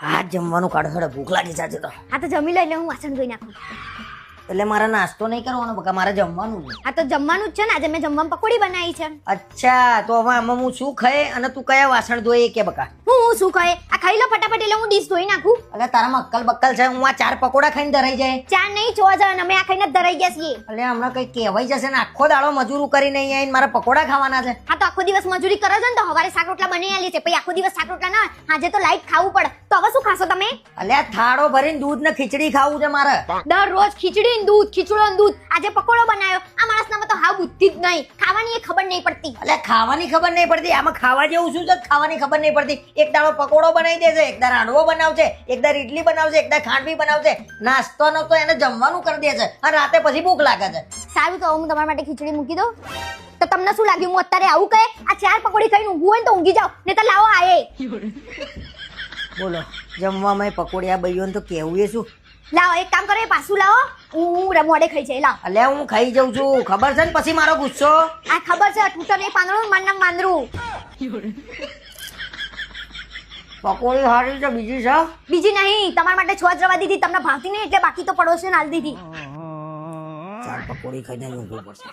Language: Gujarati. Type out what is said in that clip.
આ જમવાનું કાઢો થોડા ભૂખ લાગી છે આજે તો. આ તો જમી લઈ લે, હું વાસણ ધોઈ નાખું. એટલે મારે નાસ્તો નહીં કરવાનો બકા, મારે જમવાનું છે. આ તો જમવાનું જ છે ને, આજે મેં જમવામાં પકોડી બનાવી છે. અચ્છા, તો હવે આમાં હું શું ખાય અને તું કયા વાસણ ધોઈ કે બકા? હું શું કહે, આ ખાઈ લો ફટાફટ, એટલે હું ડીશ ધોઈ નાખું. એટલે તારામાં અક્કલ બક્કલ છે? હું આ 4 પકોડા ખાઈને ધરાઈ જાય? 4 નહીં 6 જણ અમે આ ખાઈને જ ધરાઈ ગયા છીએ. એટલે હમણાં કઈ કહેવાય જશે ને, આખો દાડો મજૂરું કરીને અહીંયા આવીને મારા પકોડા ખાવાના છે. હા તો આખો દિવસ મજૂરી કરો છો ને, તો હવારે શાક રોટલા બની આલી છે, પછી આખો દિવસ શાક રોટલા ના, આજે તો લાઈટ ખાવું પડે. તો હવે શું ખાશો તમે? એટલે આ થાળો ભરીને દૂધ ને ખીચડી ખાવું છે મારે. દરરોજ ખીચડી ને દૂધ, ખીચડો ને દૂધ. આજે પકોડો બનાવ્યો. આ માણસનામાં તો હાવ બુદ્ધિ જ નહીં, ખાવાની એ ખબર નહીં પડતી. એટલે ખાવાની ખબર નહીં પડતી? આમાં ખાવા જેવું શું છે? ખાવાની ખબર નહીં પડતી. એક દાડો પકોડો બનાવી દેશે, એક દાડો હાંડવો બનાવશે, એક દાડો ઇડલી બનાવશે, એક દાડો ખાંડવી બનાવશે. નાસ્તો ન તો એને જમવાનું કરી દે છે અને રાતે પછી ભૂખ લાગે છે. સારું, તો હું તમારા માટે ખીચડી મૂકી દઉં. તો તમને શું લાગ્યું હું અત્યારે આવું કહે? આ 4 પકોડી ખાઈને ઊંઘવું હોય ને તો ઊંઘી જાઓ, નહીં તો લાવો આયે. બોલો, જમવામાં પકોડિયા બૈયોને તો કેવું એ શું? લાવો એક કામ કરો, એ પાછું લાવો, હું રમોડે ખાઈ જાય. લાવો. એટલે હું ખાઈ જાઉં છું, ખબર છે ને પછી મારો ગુસ્સો. આ ખબર છે, તૂટો નહીં પાંદડું, મારું નામ માંદરું. પકોડી હારી છે, બીજી છે? બીજી નહીં, તમારા માટે 6 જ રવા દીધી, તમને ભાવતી નહીં એટલે બાકી તો પડોશીને આલ દીધી. 4 પકોડી ખાઈને ઊંઘવું પડશે.